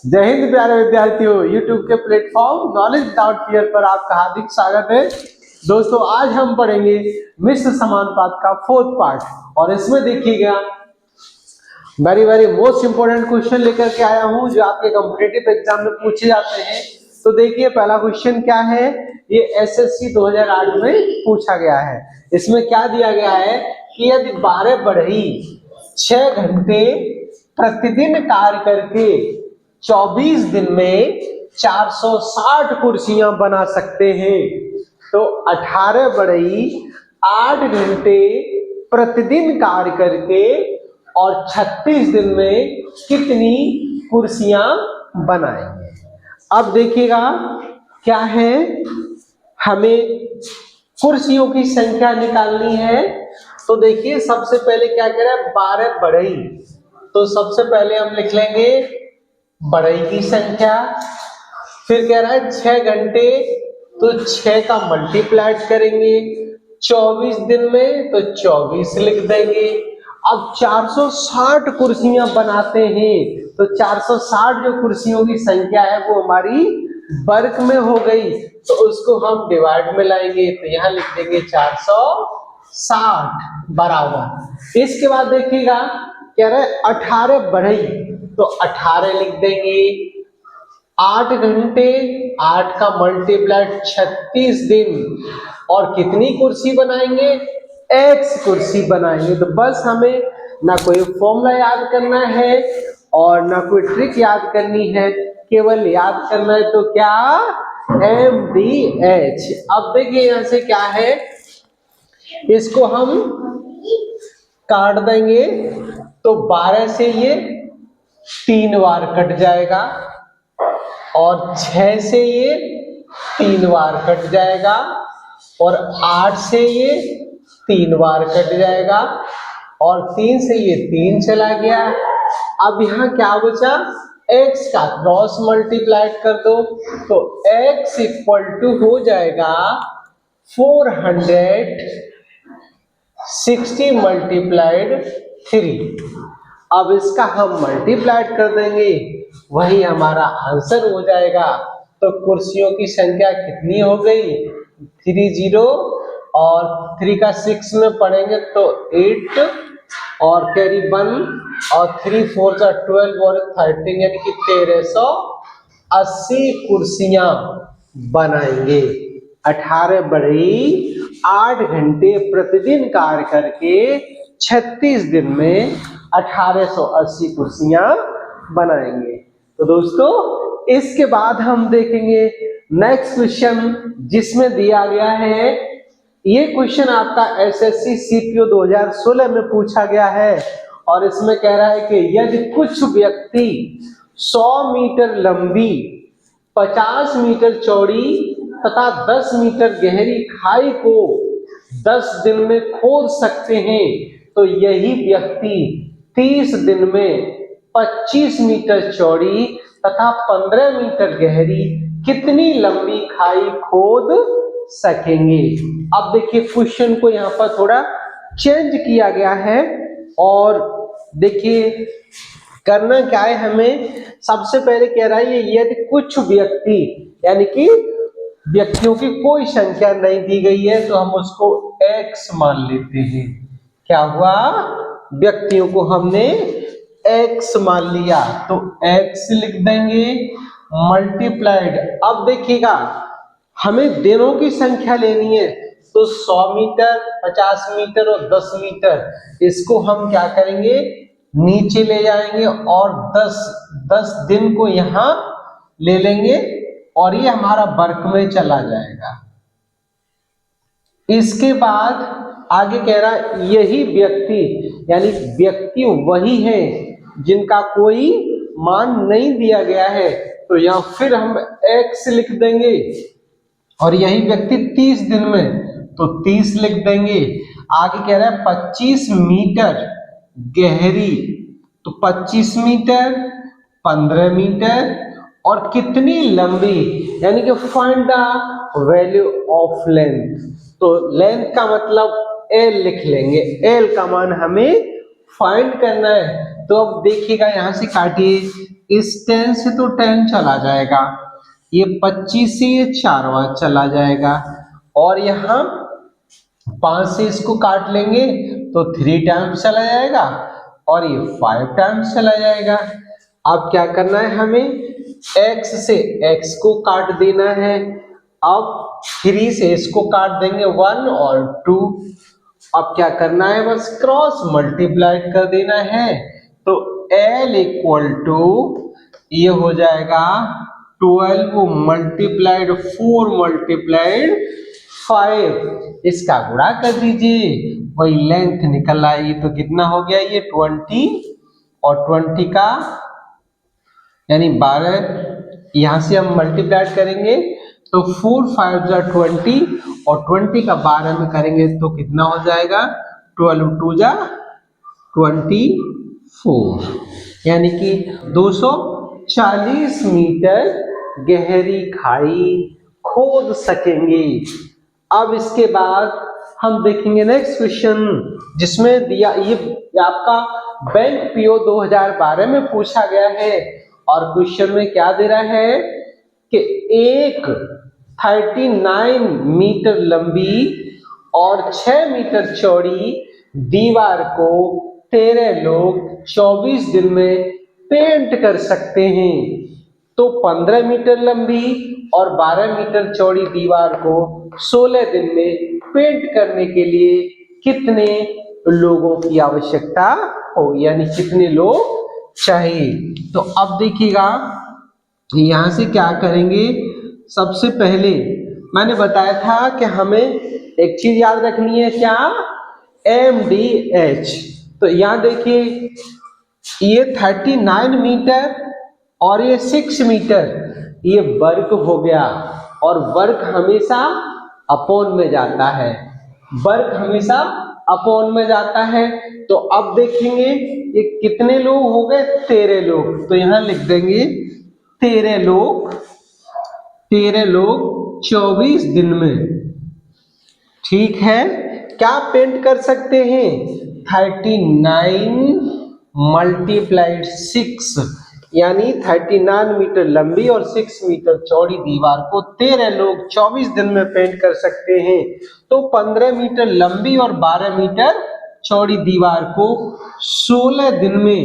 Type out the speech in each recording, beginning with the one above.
जय हिंद प्यारे विद्यार्थियों, यूट्यूब के प्लेटफॉर्म नॉलेज विदाउट फियर पर आपका हार्दिक स्वागत है। दोस्तों, आज हम पढ़ेंगे मिश्र समानुपात का फोर्थ पार्ट और इसमें देखिएगा very very most important question लेकर के आया हूं जो आपके कॉम्पिटिटिव एग्जाम में पूछे जाते हैं। तो देखिए पहला क्वेश्चन क्या है, ये एसएससी 2008 में पूछा गया है। इसमें क्या दिया गया है कि यदि 12 बढ़ई 6 घंटे प्रतिदिन कार्य करके 24 दिन में 460 कुर्सियां बना सकते हैं, तो 18 बढ़ई 8 घंटे प्रतिदिन कार्य करके और 36 दिन में कितनी कुर्सियां बनाएंगे। अब देखिएगा क्या है, हमें कुर्सियों की संख्या निकालनी है। तो देखिए सबसे पहले क्या कह रहा है, 12 बढ़ई, तो सबसे पहले हम लिख लेंगे बढ़ई की संख्या। फिर कह रहा है 6 घंटे, तो 6 का मल्टीप्लाई करेंगे 24 दिन में, तो 24 लिख देंगे। अब 460 कुर्सियां बनाते हैं, तो 460 जो कुर्सियों की संख्या है वो हमारी वर्ग में हो गई, तो उसको हम डिवाइड में लाएंगे, तो यहां लिख देंगे 460 बराबर। इसके बाद देखिएगा कह रहे 18 बढ़ई, तो 18 लिख देंगे। 8 घंटे, 8 का मल्टीप्लाई 36 दिन, और कितनी कुर्सी बनाएंगे, x कुर्सी बनाएंगे। तो बस हमें ना कोई फॉर्मूला याद करना है और ना कोई ट्रिक याद करनी है, केवल याद करना है तो क्या, MDH। अब देखिए यहां से क्या है, इसको हम काट देंगे, तो 12 से ये 3 बार कट जाएगा और 6 से ये 3 बार कट जाएगा और 8 से ये 3 बार कट जाएगा और 3 से ये 3 चला गया। अब यहाँ क्या बचा, x का क्रॉस मल्टीप्लाई कर दो, तो x इक्वल टू हो जाएगा 460 मल्टीप्लाइड 3। अब इसका हम मल्टीप्लाई कर देंगे, वही हमारा आंसर हो जाएगा। तो कुर्सियों की संख्या कितनी हो गई, 30, और 3 का 6 में पढ़ेंगे तो 8 और कैरी 1 और 3 4 12 और 13, यानी कि 1380 कुर्सियां बनाएंगे। 18 बढ़ई 8 घंटे प्रतिदिन कार्य करके 36 दिन में 1880 कुर्सियां बनाएंगे। तो दोस्तों इसके बाद हम देखेंगे नेक्स्ट क्वेश्चन, जिसमें दिया गया है, ये क्वेश्चन आपका एसएससी सीपीओ 2016 में पूछा गया है और इसमें कह रहा है कि यदि कुछ व्यक्ति 100 मीटर लंबी, 50 मीटर चौड़ी तथा 10 मीटर गहरी खाई को 10 दिन में खोद सकते हैं, तो यही व्यक्ति 30 दिन में 25 मीटर चौड़ी तथा 15 मीटर गहरी कितनी लंबी खाई खोद सकेंगे। अब देखिए क्वेश्चन को यहाँ पर थोड़ा चेंज किया गया है और देखिए करना क्या है, हमें सबसे पहले कह रहा है यदि कुछ व्यक्ति, यानी कि व्यक्तियों की कोई संख्या नहीं दी गई है, तो हम उसको x मान लेते हैं। क्या हुआ, व्यक्तियों को हमने x मान लिया, तो x लिख देंगे मल्टीप्लाइड। अब देखिएगा हमें दिनों की संख्या लेनी है, तो 100 मीटर, 50 मीटर और 10 मीटर, इसको हम क्या करेंगे, नीचे ले जाएंगे और 10 दिन को यहां ले लेंगे और ये हमारा वर्ग में चला जाएगा। इसके बाद आगे कह रहा है यही व्यक्ति, यानी व्यक्ति वही है जिनका कोई मान नहीं दिया गया है, तो यहां फिर हम x लिख देंगे और यही व्यक्ति 30 दिन में, तो 30 लिख देंगे। आगे कह रहा है 25 मीटर गहरी, तो 25 मीटर, 15 मीटर और कितनी लंबी, यानी कि find the value of length. तो लेंथ का मतलब L लिख लेंगे, L का मान हमें फाइंड करना है। तो अब देखिएगा यहां से काटिए, इस 10 से तो 10 चला जाएगा, ये 25 से ये 4 बार चला जाएगा, और यहाँ 5 से इसको काट लेंगे तो 3 टाइम्स चला जाएगा, और ये 5 टाइम्स चला जाएगा। अब क्या करना है हमें, x से x को काट देना है। अब 3 से इसको काट देंगे 1 और 2। अब क्या करना है, बस क्रॉस मल्टीप्लाइड कर देना है, तो L इक्वल टू ये हो जाएगा 12 मल्टीप्लाइड 4 मल्टीप्लाइड 5, इसका गुणा कर दीजिए, वही लेंथ निकल आई। तो कितना हो गया, ये 20 और 20 का यानी 12, यहां से हम मल्टीप्लाइड करेंगे तो 4 5 जा 20 और 20 का 12 में करेंगे तो कितना हो जाएगा, 12 2 जा 24, यानी कि 240 मीटर गहरी खाई खोद सकेंगे। अब इसके बाद हम देखेंगे नेक्स्ट क्वेश्चन, जिसमें दिया ये आपका बैंक पीओ 2012 में पूछा गया है, और क्वेश्चन में क्या दे रहा है कि एक 39 मीटर लंबी और 6 मीटर चौड़ी दीवार को 13 लोग 24 दिन में पेंट कर सकते हैं। तो 15 मीटर लंबी और 12 मीटर चौड़ी दीवार को 16 दिन में पेंट करने के लिए कितने लोगों की आवश्यकता हो, यानी कितने लोग चाहिए। तो अब देखिएगा यहां से क्या करेंगे, सबसे पहले मैंने बताया था कि हमें एक चीज याद रखनी है, क्या, MDH। तो यहां देखिए ये 39 मीटर और ये 6 मीटर, ये वर्ग हो गया, और वर्ग हमेशा अपॉन में जाता है, वर्ग हमेशा अपॉन में जाता है। तो अब देखेंगे ये कितने लोग हो गए, 13 लोग, तो यहां लिख देंगे 13 लोग 24 दिन में, ठीक है। क्या पेंट कर सकते हैं, 39 मल्टीप्लाइड 6, यानी 39 मीटर लंबी और 6 मीटर चौड़ी दीवार को 13 लोग 24 दिन में पेंट कर सकते हैं। तो 15 मीटर लंबी और 12 मीटर चौड़ी दीवार को 16 दिन में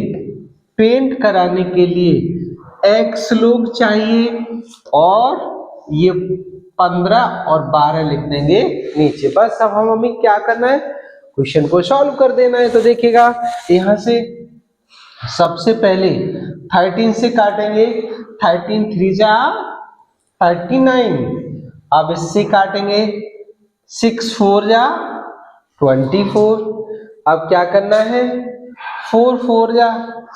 पेंट कराने के लिए x लोग चाहिए, और ये 15 और 12 लिख देंगे नीचे। बस अब हमें क्या करना है, क्वेश्चन को सॉल्व कर देना है। तो देखिएगा यहां से सबसे पहले 13 से काटेंगे, 13 3 जा 39, अब इससे काटेंगे 6 4 जा 24, अब क्या करना है, 4 4 जा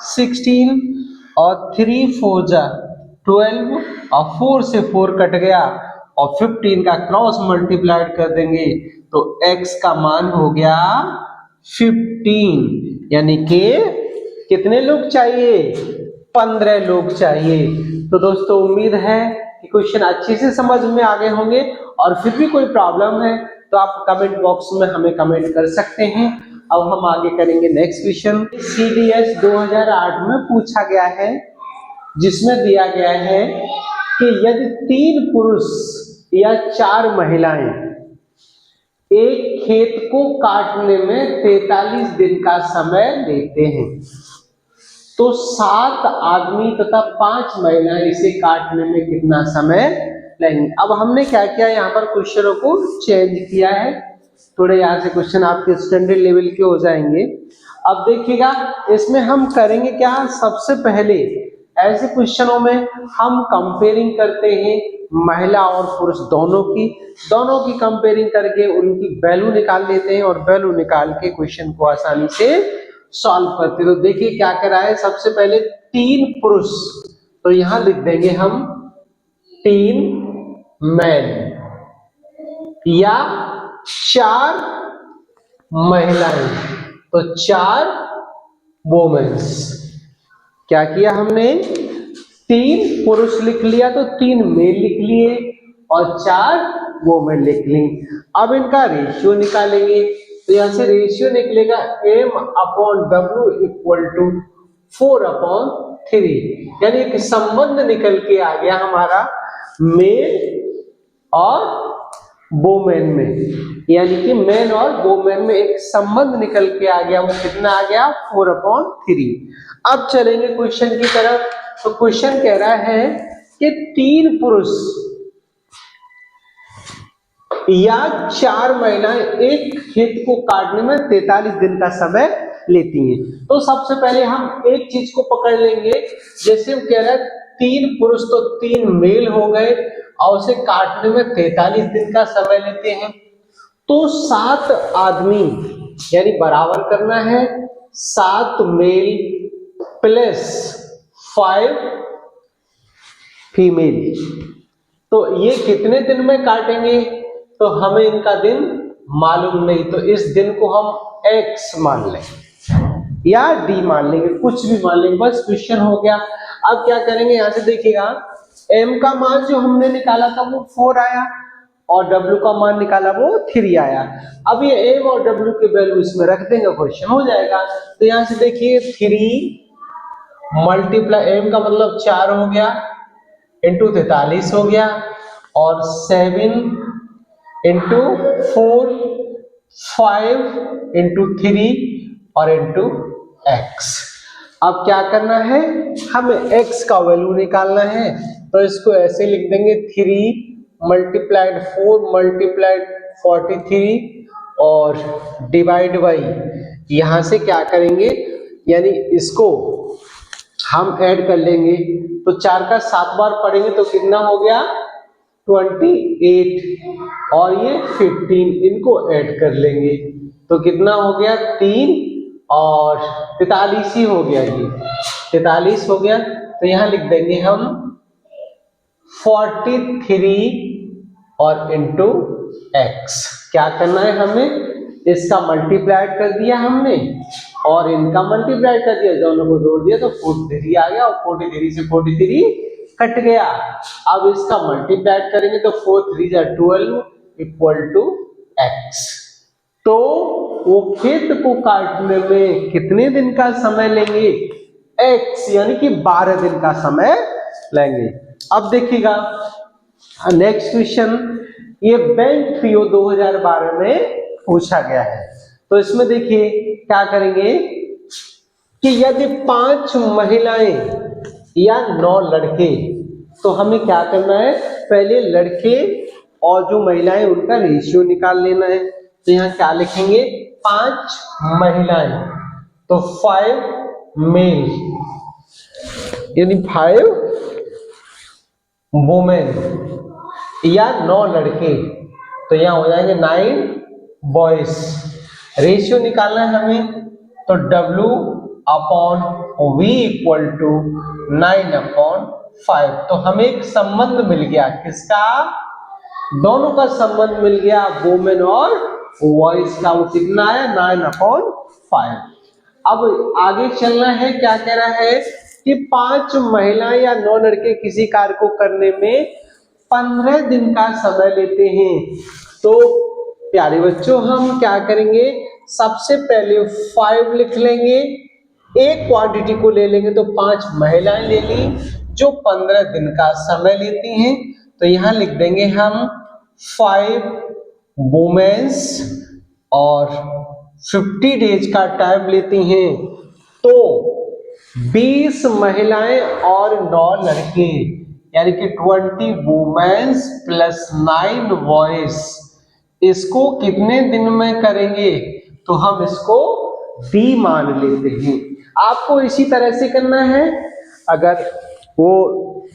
16 और 3 4 जा 12, और 4 से 4 कट गया, और 15 का क्रॉस मल्टीप्लाइड कर देंगे तो x का मान हो गया 15, यानी कि कितने लोग चाहिए, 15 लोग चाहिए। तो दोस्तों उम्मीद है कि क्वेश्चन अच्छे से समझ में आ गए होंगे, और फिर भी कोई प्रॉब्लम है तो आप कमेंट बॉक्स में हमें कमेंट कर सकते हैं। अब हम आगे करेंगे नेक्स्ट क्वेश्चन, CDS 2008 में पूछा गया है, जिसमें दिया गया है कि यदि 3 पुरुष या 4 महिलाएं एक खेत को काटने में 43 दिन का समय लेते हैं, तो 7 आदमी तथा 5 महिलाएं इसे काटने में कितना समय लेंगे। अब हमने क्या किया, यहाँ पर क्वेश्चनों को चेंज किया है, थोड़े यहाँ से क्वेश्चन आपके स्टैंडर्ड लेवल के हो जाएंगे। अब देखिएगा इसमें हम करेंगे क्या, सबसे पहले ऐसे क्वेश्चनों में हम कंपेयरिंग करते हैं महिला और पुरुष दोनों की कंपेयरिंग करके उनकी वैल्यू निकाल लेते हैं, और वैल्यू निकाल के क्वेश्चन को आसानी से सॉल्व करते हैं। तो देखिए क्या करा है, सबसे पहले 3 पुरुष, तो यहां लिख देंगे हम 3 मैन, या 4 महिलाएं तो 4 वोमेन्स। क्या किया हमने, 3 पुरुष लिख लिया तो 3 मेल लिख लिए और 4 वोमेन लिख ली। अब इनका रेशियो निकालेंगे, तो यहां से रेशियो निकलेगा M/W इक्वल टू 4/3, यानी एक संबंध निकल के आ गया हमारा मेल और वोमेन में, यानी कि मेन और वोमेन में एक संबंध निकल के आ गया। वो कितना आ गया? 4/3। अब चलेंगे क्वेश्चन की तरफ। तो क्वेश्चन कह रहा है कि 3 पुरुष या 4 महिलाएं एक खेत को काटने में 43 दिन का समय लेती हैं। तो सबसे पहले हम एक चीज को पकड़ लेंगे, जैसे वो कह रहा है 3 पुरुष तो 3 मेल हो गए और उसे काटने में 43 दिन का समय लेते हैं। तो 7 आदमी यानी बराबर करना है 7 मेल प्लस 5 फीमेल। तो ये कितने दिन में काटेंगे? तो हमें इनका दिन मालूम नहीं, तो इस दिन को हम एक्स मान लेंगे या डी मान लेंगे, कुछ भी मान लेंगे, बस क्वेश्चन हो गया। अब क्या करेंगे, यहां से देखिएगा m का मान जो हमने निकाला था वो 4 आया और w का मान निकाला वो 3 आया। अब ये m और w के वैल्यू इसमें रख देंगे, क्वेश्चन हो जाएगा। तो यहां से देखिए 3 मल्टीप्लाई m का मतलब 4 हो गया इंटू 43 हो गया और 7 इंटू 4 5 इंटू 3 और इंटू x। अब क्या करना है, हमें x का वैल्यू निकालना है। तो इसको ऐसे लिख देंगे 3 मल्टीप्लाइड 4 मल्टीप्लाइड 43 और डिवाइड बाई, यहां से क्या करेंगे यानी इसको हम ऐड कर लेंगे। तो 4 का 7 बार पढ़ेंगे तो कितना हो गया 28 और ये 15, इनको ऐड कर लेंगे तो कितना हो गया 3 और 43 ही हो गया, ये 43 हो गया। तो यहां लिख देंगे हम 43 और इंटू एक्स। क्या करना है हमें, इसका मल्टीप्लाई कर दिया हमने और इनका मल्टीप्लाई कर दिया, दोनों को जोड़ दिया तो 43 आ गया और 43 से 43 कट गया। अब इसका मल्टीप्लाई करेंगे तो 4 3 जा 12 इक्वल टू एक्स। तो वो खेत को काटने में कितने दिन का समय लेंगे, एक्स, यानी कि 12 दिन का समय लेंगे। अब देखिएगा नेक्स्ट क्वेश्चन, ये बैंक पीओ 2012 में पूछा गया है। तो इसमें देखिए क्या करेंगे कि यदि 5 महिलाएं या 9 लड़के, तो हमें क्या करना है, पहले लड़के और जो महिलाएं उनका रेशियो निकाल लेना है। तो यहाँ क्या लिखेंगे, 5 महिलाएं तो 5 मेल यानी 5 वुमेन या 9 लड़के, तो यहाँ हो जाएंगे 9 बॉयज। रेशियो निकालना है हमें, तो W upon V equal to 9/5। तो हमें एक संबंध मिल गया, किसका, दोनों का संबंध मिल गया, वुमेन और बॉयज का। वो कितना आया 9/5। अब आगे चलना है, क्या कह रहा है कि 5 महिलाएं या 9 लड़के किसी कार्य को करने में 15 दिन का समय लेते हैं। तो प्यारे बच्चों हम क्या करेंगे, सबसे पहले 5 लिख लेंगे, एक क्वांटिटी को ले लेंगे तो 5 महिलाएं ले ली जो 15 दिन का समय लेती हैं। तो यहां लिख देंगे हम 5 वुमेन्स और 50 डेज का टाइम लेती हैं। तो 20 महिलाएं और 9 लड़के यानी कि 20 वुमेन्स प्लस 9 बॉयज, इसको कितने दिन में करेंगे, तो हम इसको B मान लेते हैं। आपको इसी तरह से करना है। अगर वो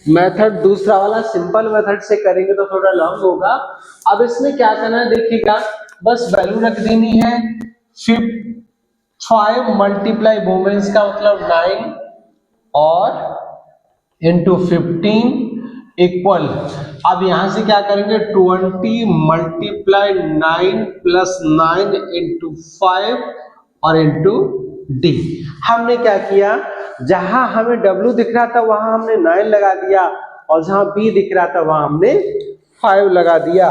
मेथड दूसरा वाला सिंपल मेथड से करेंगे तो थोड़ा लॉन्ग होगा। अब इसमें क्या करना है देखिएगा, बस वैल्यू रख देनी है। 5 मल्टीप्लाई वुमेन्स का मतलब 9 और इंटू 15 इक्वल, अब यहां से क्या करेंगे 20 मल्टीप्लाई 9 प्लस 9 इंटू 5 और इंटू डी। हमने क्या किया, जहां हमें W दिख रहा था वहां हमने 9 लगा दिया और जहां B दिख रहा था वहां हमने 5 लगा दिया।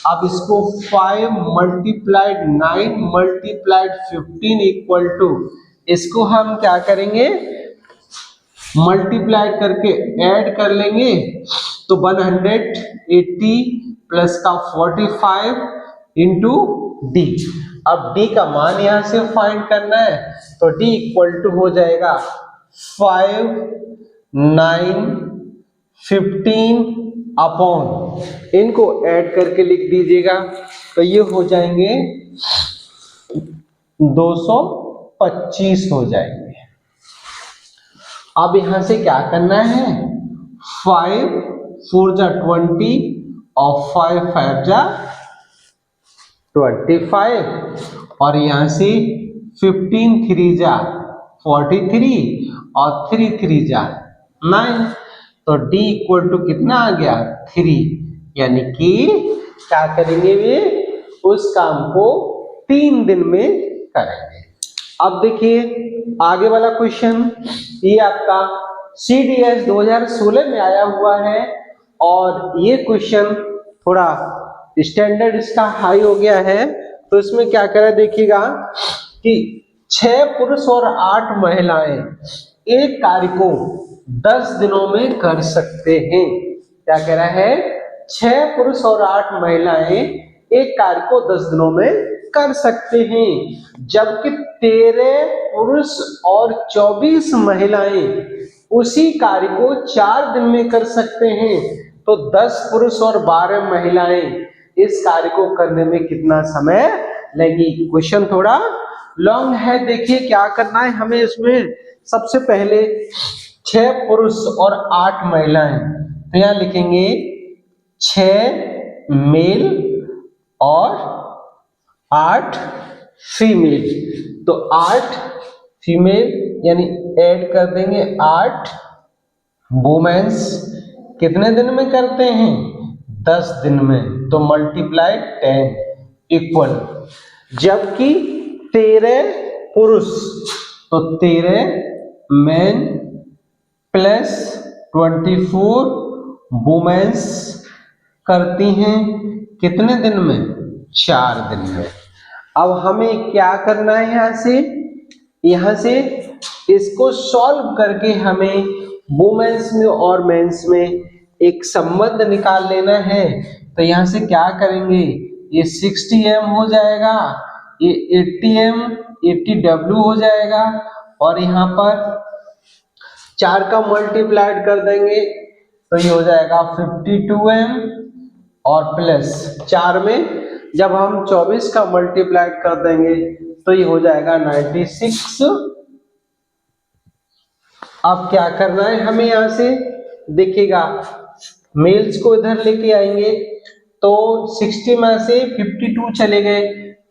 अब इसको 5 मल्टीप्लाइड 9 मल्टीप्लाइड 15 इक्वल टू, इसको हम क्या करेंगे मल्टीप्लाई करके ऐड कर लेंगे तो 180 प्लस का 45 इंटू डी। अब डी का मान यहां से फाइंड करना है तो डी इक्वल टू हो जाएगा 5, 9, 15 अपॉन, इनको ऐड करके लिख दीजिएगा तो ये हो जाएंगे 225 हो जाएंगे। अब यहां से क्या करना है, 5 4 जा 20 और 5 5 जा 25 और यहां से 15 3 जा 43 और 3 3 जा 9, तो D इक्वल टू कितना आ गया 3, यानी कि क्या करेंगे वे उस काम को 3 दिन में करेंगे। अब देखिए आगे वाला क्वेश्चन, ये आपका CDS 2016 में आया हुआ है और ये क्वेश्चन थोड़ा स्टैंडर्ड इसका हाई हो गया है। तो इसमें क्या करें देखिएगा कि 6 पुरुष और 8 महिलाएं एक कार्य को 10 दिनों में कर सकते हैं। क्या कह रहा है, 6 पुरुष और 8 महिलाएं एक कार्य को 10 दिनों में कर सकते हैं, जबकि 13 पुरुष और 24 महिलाएं उसी कार्य को 4 दिन में कर सकते हैं। तो 10 पुरुष और 12 महिलाएं इस कार्य को करने में कितना समय लगेगी। क्वेश्चन थोड़ा लॉन्ग है। देखिए क्या करना है हमें इसमें, सबसे पहले 6 पुरुष और 8 महिलाएं, तो यहां लिखेंगे 6 मेल और 8 फीमेल, तो 8 फीमेल यानी ऐड कर देंगे 8 वुमेन्स, कितने दिन में करते हैं 10 दिन में, तो मल्टीप्लाई 10 इक्वल, जबकि 13 पुरुष तो 13 मैन प्लस 24 वुमेन्स करती हैं कितने दिन में 4 दिन में। अब हमें क्या करना है, यहां से इसको सॉल्व करके हमें वुमेन्स में और मेंस में एक संबंध निकाल लेना है। तो यहां से क्या करेंगे, ये 60m हो जाएगा, ये 80m 80W हो जाएगा और यहाँ पर 4 का मल्टीप्लाइड कर देंगे तो ये हो जाएगा 52m और प्लस 4 में जब हम 24 का मल्टीप्लाइड कर देंगे तो ये हो जाएगा 96। अब क्या करना है हमें, यहां से देखिएगा मेल्स को इधर लेके आएंगे तो 60 में से 52 चले गए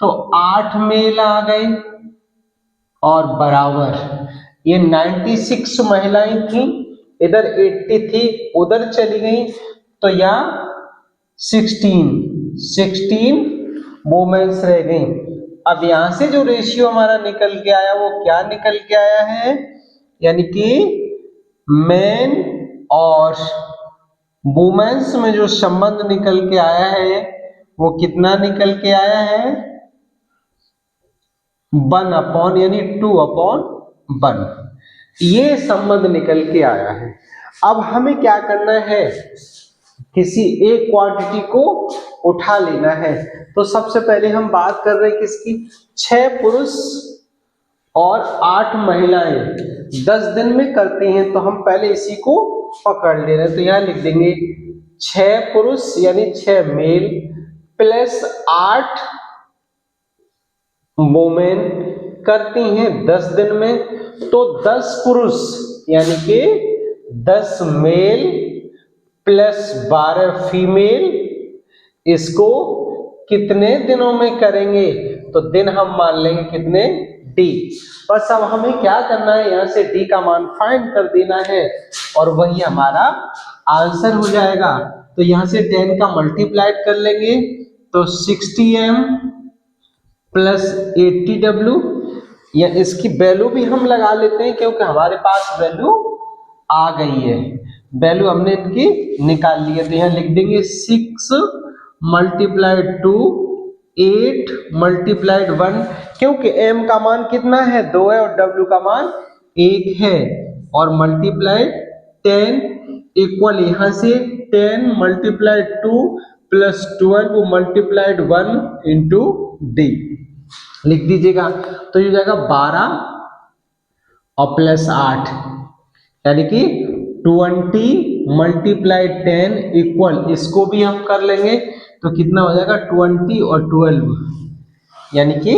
तो 8 मेल आ गए और बराबर ये 96 महिलाएं थी, इधर 80 थी उधर चली गई, तो यहाँ 16 वुमेन्स रह गई। अब यहां से जो रेशियो हमारा निकल के आया वो क्या निकल के आया है, यानी कि मेन और वुमेन्स में जो संबंध निकल के आया है वो कितना निकल के आया है 1/, यानी 2/1, ये संबंध निकल के आया है। अब हमें क्या करना है, किसी एक क्वांटिटी को उठा लेना है। तो सबसे पहले हम बात कर रहे हैं किसकी, 6 पुरुष और 8 महिलाएं 10 दिन में करती हैं, तो हम पहले इसी को पकड़ ले रहे हैं। तो यहां लिख देंगे 6 पुरुष यानी 6 मेल प्लस 8 वुमेन करती हैं 10 दिन में, तो 10 पुरुष यानी कि 10 मेल प्लस 12 फीमेल, इसको कितने दिनों में करेंगे, तो दिन हम मान लेंगे कितने D। बस अब हमें क्या करना है, यहां से D का मान फाइंड कर देना है और वही हमारा आंसर हो जाएगा। तो यहां से 10 का मल्टीप्लाइड कर लेंगे तो 60m प्लस 80W, या इसकी वैल्यू भी हम लगा लेते हैं क्योंकि हमारे पास वैल्यू आ गई है, वैल्यू हमने इनकी निकाल ली है। तो यहाँ लिख देंगे 6 मल्टीप्लाइड 2 8 मल्टीप्लाइड 1, क्योंकि m का मान कितना है 2 है और w का मान 1 है, और मल्टीप्लाइड 10 इक्वल यहाँ से 10 multiplied 2 plus 12 multiplied 1 into D लिख दीजिएगा। तो ये जाएगा 12 और प्लस 8 यानी कि 20 मल्टीप्लाइड 10 इक्वल, इसको भी हम कर लेंगे तो कितना हो जाएगा 20 और 12 यानी कि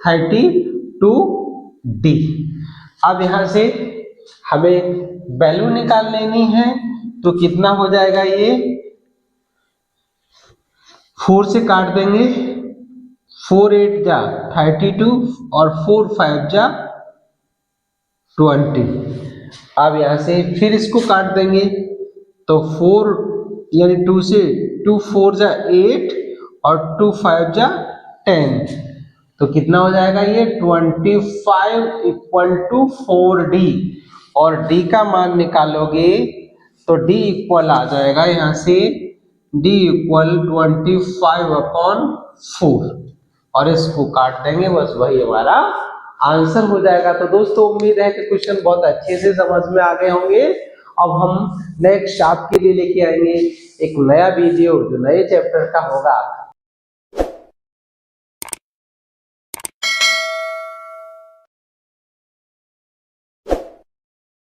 32D। अब यहां से हमें वैल्यू निकाल लेनी है तो कितना हो जाएगा, ये 4 से काट देंगे, 4 8 जा 32 और 4 5 जा 20। अब यहां से फिर इसको काट देंगे तो 4 यानी 2 से 2 4 जा 8 और 2 5 जा 10, तो कितना हो जाएगा ये 25 इक्वल टू 4D। और D का मान निकालोगे तो D इक्वल आ जाएगा यहाँ से D इक्वल 25/4 और इसको काट देंगे, बस वही हमारा आंसर हो जाएगा। तो दोस्तों उम्मीद है कि क्वेश्चन बहुत अच्छे से समझ में आ गए होंगे। अब हम नेक्स्ट आपके लिए लेके आएंगे एक नया वीडियो जो नए चैप्टर का होगा।